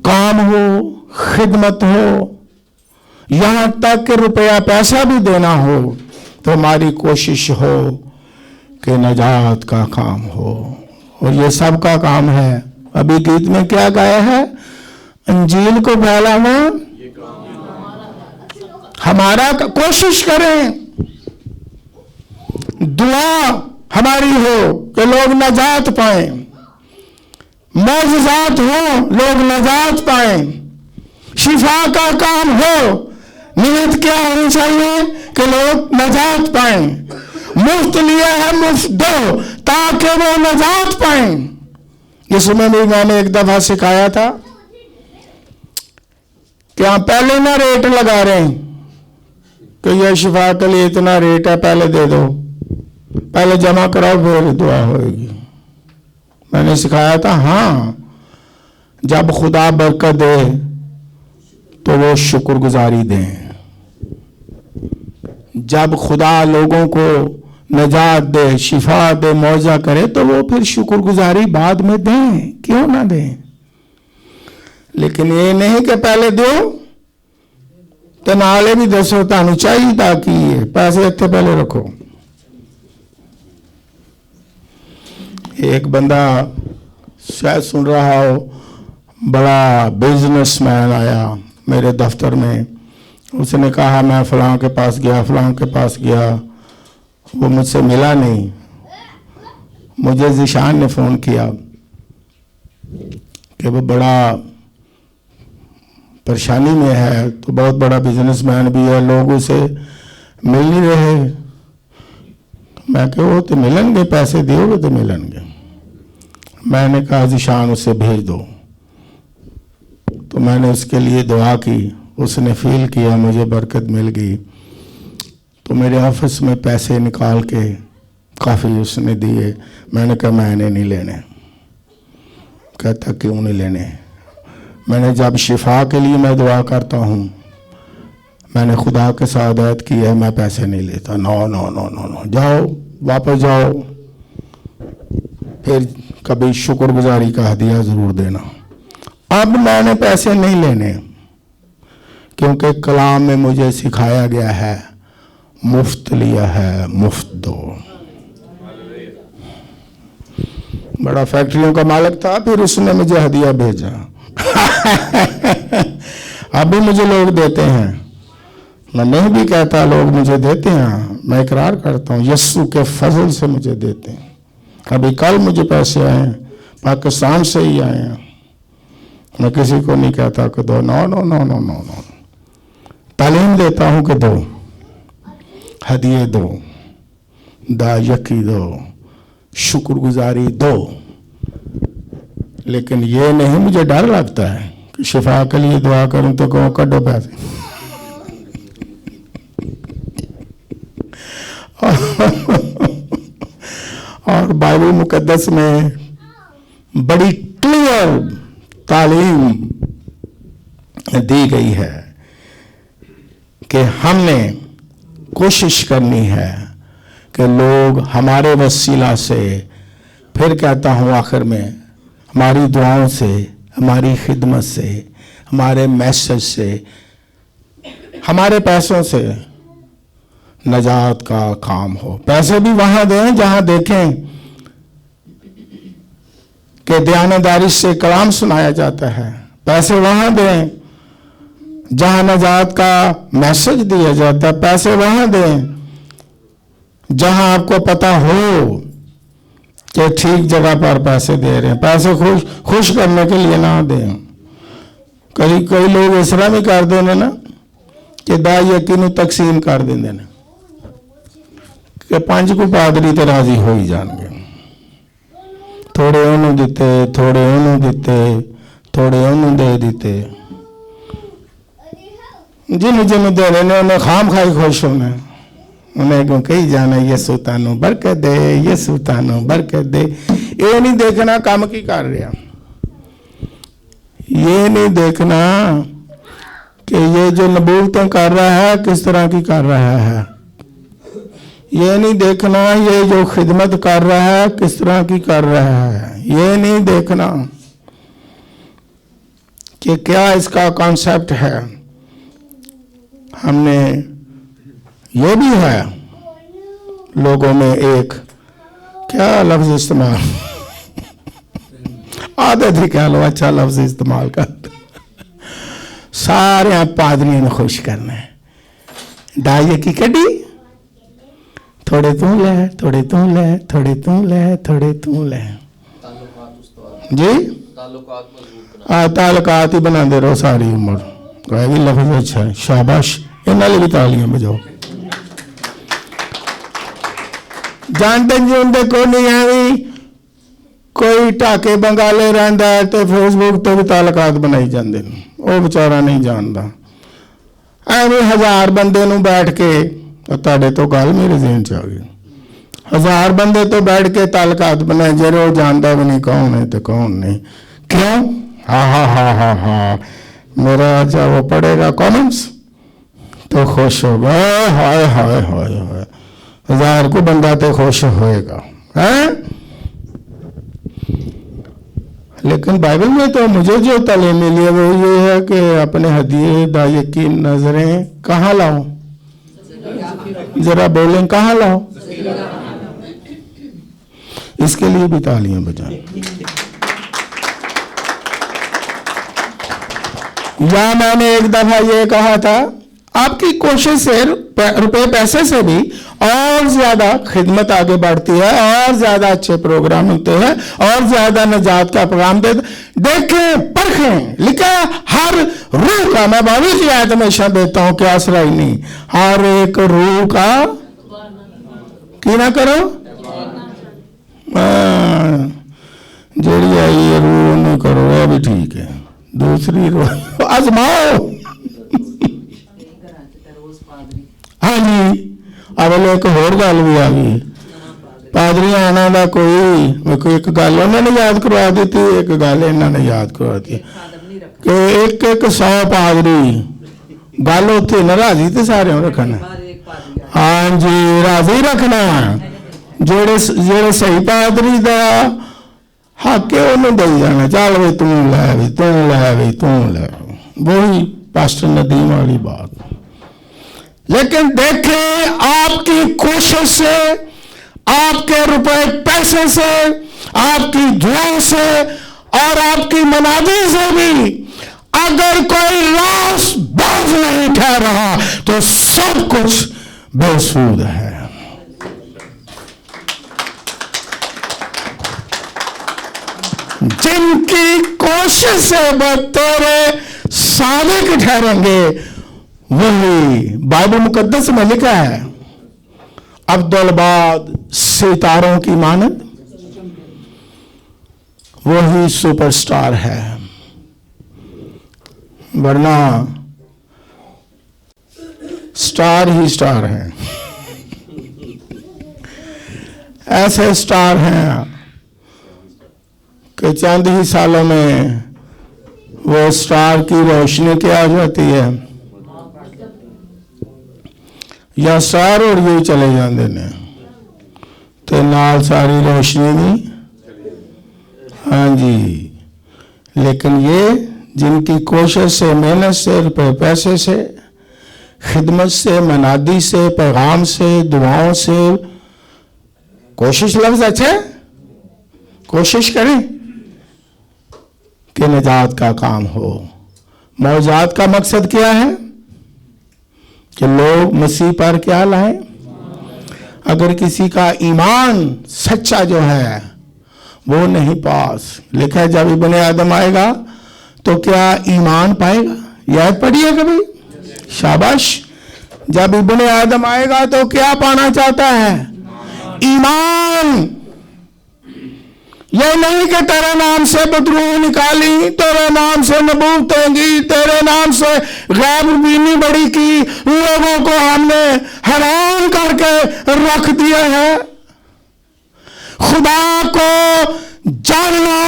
काम हो, खिदमत हो, यहां तक कि रुपया पैसा भी देना हो, तो हमारी कोशिश हो कि नजात का काम हो। और ये सब का काम है। अभी गीत में क्या गाया है? अंजील को फैलाना हमारा कोशिश करें। दुआ हमारी हो कि लोग नजात पाए, मौजज़ात हो लोग नजात पाए, शिफा का काम हो। नियत क्या होनी चाहिए कि लोग नजात पाए। मुफ्त लिया है मुफ्त दो ताकि वो नजात पाए। इसमें भी मैंने एक दफा सिखाया था कि आप पहले ना रेट लगा रहे हैं कि यह शिफा के लिए इतना रेट है, पहले दे दो, पहले जमा कराओ फिर दुआ होगी। मैंने सिखाया था हाँ, जब खुदा बरकत दे तो वो शुक्रगुजारी दें। जब खुदा लोगों को नजात दे, शिफा दे, मौजा करे, तो वो फिर शुक्रगुजारी बाद में दें, क्यों ना दें। लेकिन ये नहीं कि पहले दो तो नाले भी दसो तानू चाहिए ताकि पैसे इतने पहले रखो। एक बंदा शायद सुन रहा हो, बड़ा बिजनेसमैन आया मेरे दफ्तर में। उसने कहा मैं फलां के पास गया, फलां के पास गया, वो मुझसे मिला नहीं। मुझे ज़िशान ने फ़ोन किया कि वो बड़ा परेशानी में है, तो बहुत बड़ा बिजनेसमैन भी है, लोग उसे मिल नहीं रहे। मैं कहा वो तो मिलेंगे, पैसे दियोगे तो मिलेंगे। मैंने कहा ज़िशान उसे भेज दो। तो मैंने उसके लिए दुआ की, उसने फील किया, मुझे बरकत मिल गई। तो मेरे ऑफिस में पैसे निकाल के काफ़ी उसने दिए। मैंने कहा मैंने नहीं लेने। कहता क्यों नहीं लेने? मैंने जब शिफा के लिए मैं दुआ करता हूँ, मैंने खुदा के साथ आयत की है, मैं पैसे नहीं लेता। No no no no no, जाओ वापस जाओ, फिर कभी शुक्रगुजारी का हदिया ज़रूर देना। अब मैंने पैसे नहीं लेने, क्योंकि कलाम में मुझे सिखाया गया है मुफ्त लिया है मुफ्त दो। बड़ा फैक्ट्रियों का मालिक था, फिर उसने मुझे हदिया भेजा। अभी मुझे लोग देते हैं, मैं नहीं भी कहता, लोग मुझे देते हैं। मैं इकरार करता हूँ यस्सु के फजल से मुझे देते हैं। अभी कल मुझे पैसे आए, पाकिस्तान से ही आए हैं। मैं किसी को नहीं कहता कि दो, no no no no no no. तालीम देता हूँ कि दो, हदिये दो, दायकी दो, शुक्रगुजारी दो। लेकिन ये नहीं, मुझे डर लगता है कि शिफा के लिए दुआ करूं तो कहूँ कड्डो पैसे। और बाइबल मुकद्दस में बड़ी क्लियर तालीम दी गई है कि हमने कोशिश करनी है कि लोग हमारे वसीला से, फिर कहता हूँ आखिर में, हमारी दुआओं से, हमारी खिदमत से, हमारे मैसेज से, हमारे पैसों से नजात का काम हो। पैसे भी वहां दें जहां देखें कि दयानतदारी से कलाम सुनाया जाता है। पैसे वहां दें जहां नजात का मैसेज दिया जाता है। पैसे वहां दें जहां आपको पता हो कि ठीक जगह पर पैसे दे रहे हैं। पैसे खुश करने के लिए ना दें। कई लोग इस तरह भी कर देने ना कि दा यकीन तकसीम कर देंगे ना कि 5 को पादरी तो राजी हो ही जाएंगे। थोड़े उन्होंने दिते, थोड़े उन्होंने दिते, थोड़े उन्होंने दे दिते। जिन्हें दे रहे ने उन्हें खाम खाई खुश होना। उन्हें क्यों कही जाना यसु तानू बरकत दे, यसु तानू बरकत दे। ये नहीं देखना काम की कर रहा, ये नहीं देखना कि ये जो नबूवतें कर रहा है किस तरह की कर रहा है। ये नहीं देखना ये जो खिदमत कर रहा है किस तरह की कर रहा है। ये नहीं देखना कि क्या इसका कॉन्सेप्ट है। हमने ये भी है लोगों में एक क्या लफ्ज इस्तेमाल आदत ही कह लो, अच्छा लफ्ज इस्तेमाल कर। सारे पादरियों ने खुश करना है। दाइये की कड़ी थोड़े तू ले, थोड़े तू ले, थोड़े तू ले, थोड़े तू ले जी। ताल्लुकात ही बना दे रहो सारी उम्र। भी लफ्ज अच्छा है, शाबाश। इन्हें भी तालियां बजाओ। जानते जी उनके को नहीं है कोई टाके बंगाले रहिंदा है तो फेसबुक तो भी ताल्लुकात बनाई जाते हैं। वो बेचारा नहीं जानता। एवं 1000 बंदे नूं बैठ के ताड़े तो गल मेरे ज़हन च आ गई। 1000 बंदे तो बैठ के ताल्लुकात बनाए जरे वो जानता भी नहीं कौन है तो कौन नहीं। क्यों? हा हा हा हा हा। मेरा जब वो पढ़ेगा कॉमेंट्स तो खुश होगा। हाय हाय हाय हाय। 1000 को बंदा तो खुश होएगा है। लेकिन बाइबल में तो मुझे जो तालीम मिली है वो ये है कि अपने हदिये दाये की नजरें कहाँ लाओ। जरा बोलें कहाँ लाओ। इसके लिए भी तालियां बजाएं। या मैंने एक दफा ये कहा था आपकी कोशिश से रुपए पैसे से भी और ज्यादा खिदमत आगे बढ़ती है और ज्यादा अच्छे प्रोग्राम होते हैं और ज्यादा निजात का प्रोग्राम देते। देखें परखें लिखा हर रूह का, मैं बाबू की आयत हमेशा देता हूं कि आसरा ही नहीं, हर एक रूह का की ना करो जेड़ी आई ये रूह नहीं करो वो भी ठीक है। दूसरी रूह आजमाओ। हाँ जी। अब एक होर गल भी आ गई। पादरियां आना का कोई एक गल उन्होंने याद करवा दी थी, एक गल इन्होंने याद करवा दी कि एक 100 पादरी गल उत्थे ना राजी थे सारे रखना। हाँ जी राजी रखना। जेड़े सही पादरी का हक है उन्हें दे जाना। चल भी तू लै भी तू लै भी तू लै। वही पास्टर नदीम वाली बात। लेकिन देखें आपकी कोशिश से, आपके रुपए पैसे से, आपकी दुआ से और आपकी मनादी से भी अगर कोई रास बाज नहीं ठहरा तो सब कुछ बेसूद है। जिनकी कोशिश से बतौर सादिक ठहरेंगे वही बाइबल मुकद्दस में लिखा है अब्दुलबाद सितारों की मानद वही सुपरस्टार है। वरना स्टार ही स्टार है। ऐसे स्टार हैं कि चंद ही सालों में वो स्टार की रोशनी क्या हो जाती है या स्टार और ये चले जाते हैं तो नाल सारी रोशनी भी। हाँ जी। लेकिन ये जिनकी कोशिश से, मेहनत से, रुपए पैसे से खिदमत से, मनादी से, पैगाम से, दुआओं से। कोशिश लफ्ज अच्छा है, कोशिश करें कि निजात का काम हो। मौजात का मकसद क्या है कि लोग मसीह पर क्या लाएं। अगर किसी का ईमान सच्चा जो है वो नहीं पास, लिखा है जब इब्ने आदम आएगा तो क्या ईमान पाएगा? याद पढ़िए कभी, शाबाश। जब इब्ने आदम आएगा तो क्या पाना चाहता है? ईमान। यह नहीं कि तेरे नाम से बदरूह निकाली, तेरे नाम से नबूवत होंगी, तेरे नाम से गैब बीनी बड़ी की, लोगों को हमने हैरान करके रख दिया है। खुदा को जानना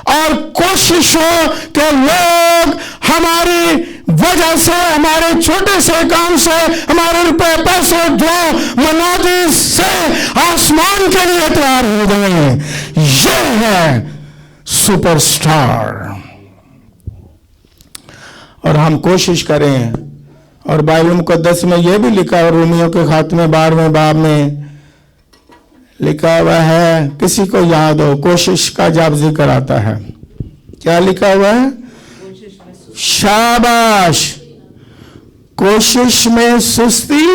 और कोशिश हो कि लोग हमारी वजह से, हमारे छोटे से काम से, हमारे रुपए पैसे जो मनादी से आसमान के लिए तैयार हो जाए, ये है सुपरस्टार। और हम कोशिश करें। और बाइबल मुकद्दस में यह भी लिखा है, रोमियो के खात्मे 12वें बाब में लिखा हुआ है, किसी को याद हो, कोशिश का जब जिक्र आता है, क्या लिखा हुआ है? शाबाश। कोशिश में सुस्ती,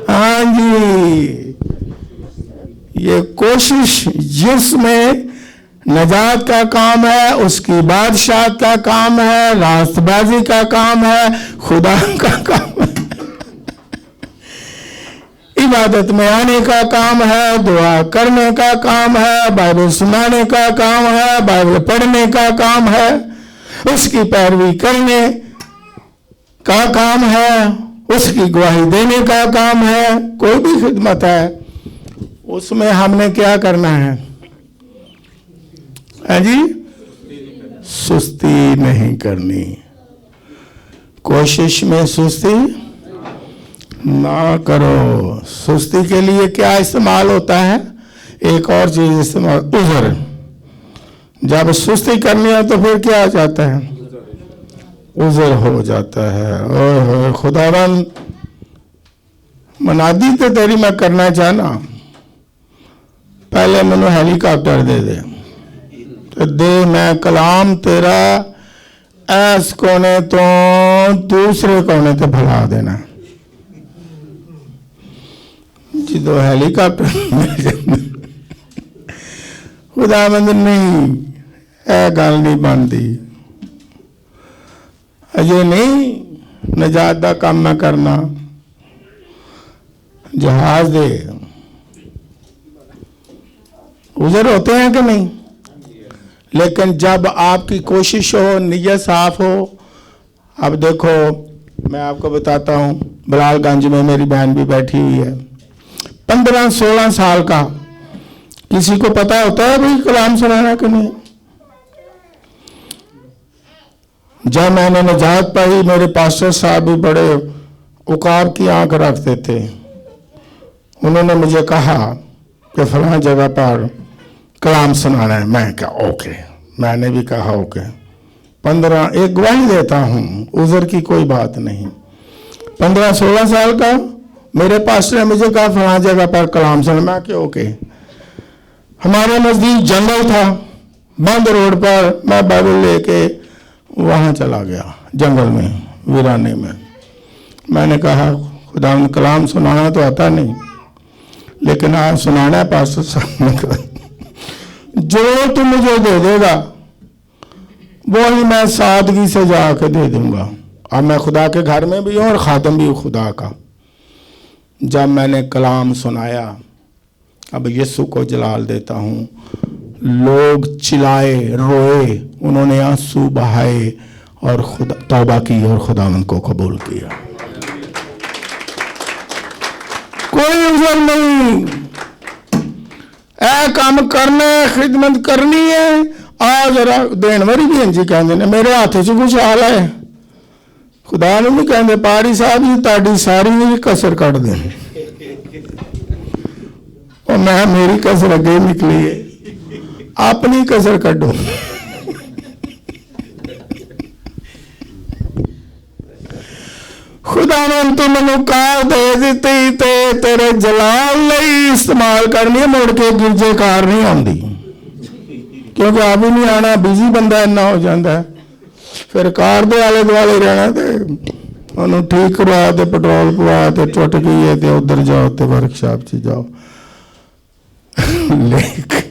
हाँ जी, ये कोशिश जिसमें नजात का काम है, उसकी बादशाह का काम है, रास्तबाजी का काम है, खुदा का काम है, इबादत में आने का काम है, दुआ करने का काम है, बाइबल सुनाने का काम है, बाइबल पढ़ने का काम है, उसकी पैरवी करने का काम है, उसकी गवाही देने का काम है। कोई भी खिदमत है उसमें हमने क्या करना है? जी, सुस्ती नहीं करनी। कोशिश में सुस्ती ना करो। सुस्ती के लिए क्या इस्तेमाल होता है? एक और चीज इस्तेमाल, उज़र। जब सुस्ती करनी हो तो फिर क्या आ जाता है? उज़र हो जाता है। ओह खुदावन, मनादी तो तेरी मैं करना चाहना, पहले मैनू हेलीकॉप्टर दे दे, तो दे मैं कलाम तेरा ऐस कोने तो दूसरे कोने ते फैला देना। जो हेलीकॉप्टर मिल जाए, खुदावंद नहीं, यह गल नहीं बनती। अजे नहीं नजात का काम मैं करना, जहाज दे उजर होते हैं कि नहीं? लेकिन जब आपकी कोशिश हो, नियत साफ हो। अब देखो, मैं आपको बताता हूँ, बलालगंज में मेरी बहन भी बैठी हुई है, 15-16 साल का। किसी को पता होता है भाई कलाम सुनाना कि नहीं? जब मैंने नजात पाई, मेरे पास्टर साहब भी बड़े उकार की आंख रखते थे। उन्होंने मुझे कहा कि फलां जगह पर कलाम सुनाना है। मैं क्या ओके, मैंने भी कहा ओके। 15 एक गवाही देता हूँ, उज़र की कोई बात नहीं। 15-16 साल का मेरे पास्टर ने मुझे कहा फलां जगह पर कलाम सुना। मैं क्या ओके। हमारे नजदीक जंगल था, बंद रोड पर। मैं बाइबल लेके वहां चला गया, जंगल में, वीराने में। मैंने कहा खुदा कलाम सुनाना तो आता नहीं, लेकिन आज सुनाना है पास्टर साहब ने कहा, जो तू मुझे दे देगा वो ही मैं सादगी से जाके दे दूंगा। अब मैं खुदा के घर में भी हूँ और खादम भी हूँ खुदा का। जब मैंने कलाम सुनाया, अब यीशु को जलाल देता हूँ, लोग चिल्लाए, रोए, उन्होंने आंसू बहाए और खुदा तौबा की और खुदावंद को कबूल किया। कोई उज़र नहीं, ऐ काम करना है, खिदमत करनी है। आ जरा देन वाली भी जी कहते ने मेरे हाथ च कुछ हाल है। खुदा ने भी कहते पारी साहब जी ताड़ी सारी भी कसर कट दे, और मैं मेरी कसर अगे निकली है, अपनी कसर कड्डो। खुदावन तू मैनू कार दे दी ते तेरे जलाल लई इस्तेमाल करनी, मुड़ के गिरजे कार नहीं आती, क्योंकि आप ही नहीं आना, बिजी बंदा इन्ना हो जाता है, फिर कार दे आले दुआले रहना, तो उन्होंने ठीक करवा ते पेट्रोल पवा ते टुट गई है तो उधर जाओ तो वर्कशॉप च जाओ। लेकिन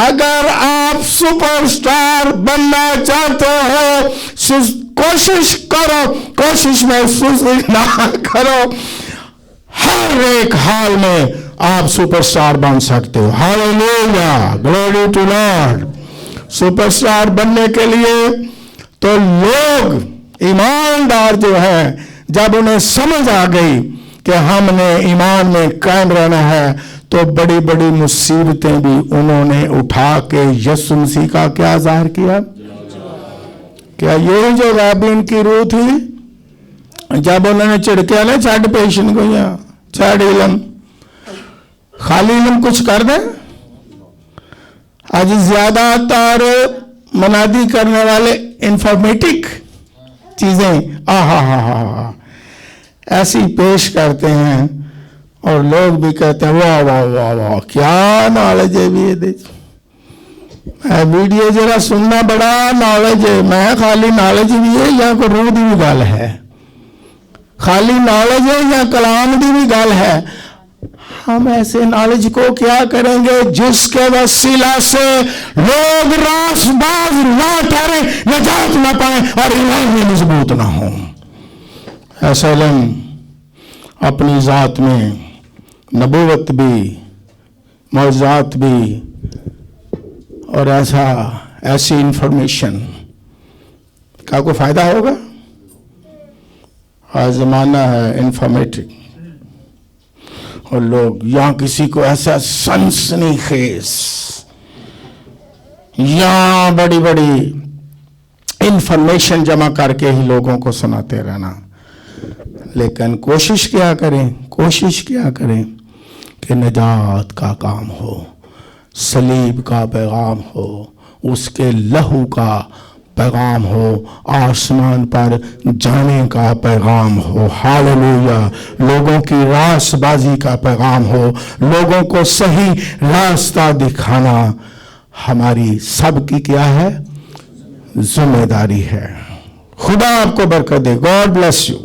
अगर आप सुपरस्टार बनना चाहते हो, कोशिश करो, कोशिश में सुस्ती ना करो, हर एक हाल में आप सुपरस्टार बन सकते हो। Hallelujah, glory to lord. Superstar बनने के लिए तो लोग ईमानदार जो है, जब उन्हें समझ आ गई कि हमने ईमान में कायम रहना है, तो बड़ी बड़ी मुसीबतें भी उन्होंने उठा के यीशु मसीह का क्या जाहिर किया। क्या यही जो राबिन की रूह थी, जब उन्होंने चिड़किया ना छड़ पेशन को, छड़ इलम, खाली इलम कुछ कर दे। आज ज्यादातर मनादी करने वाले इंफॉर्मेटिक चीजें हा ऐसी पेश करते हैं, और लोग भी कहते हैं वाह वाह वाह वाह क्या नॉलेज है भी ये। वीडियो जरा सुनना बड़ा नॉलेज है, मैं खाली नॉलेज भी है या कोई रूह की भी गल है, खाली नॉलेज है या कलाम की भी गल है। हम ऐसे नॉलेज को क्या करेंगे जिसके वसीला से लोग रासबाज ना ठहरे, नजात ना पाए और ईमान में मजबूत ना हो। ऐसा इल्म अपनी जात में, नबूवत भी, मौजूद भी, और ऐसी इंफॉर्मेशन का कोई फायदा होगा। आज जमाना है इंफॉर्मेटिव, और लोग यहाँ किसी को ऐसा सनसनीखेज या बड़ी बड़ी इंफॉर्मेशन जमा करके ही लोगों को सुनाते रहना। लेकिन कोशिश क्या करें, कोशिश क्या करें कि निजात का काम हो, सलीब का पैगाम हो, उसके लहू का पैगाम हो, आसमान पर जाने का पैगाम हो। हालेलुया। लोगों की रासबाजी का पैगाम हो, लोगों को सही रास्ता दिखाना हमारी सबकी क्या है, जिम्मेदारी है। खुदा आपको बरकत दे। God bless you.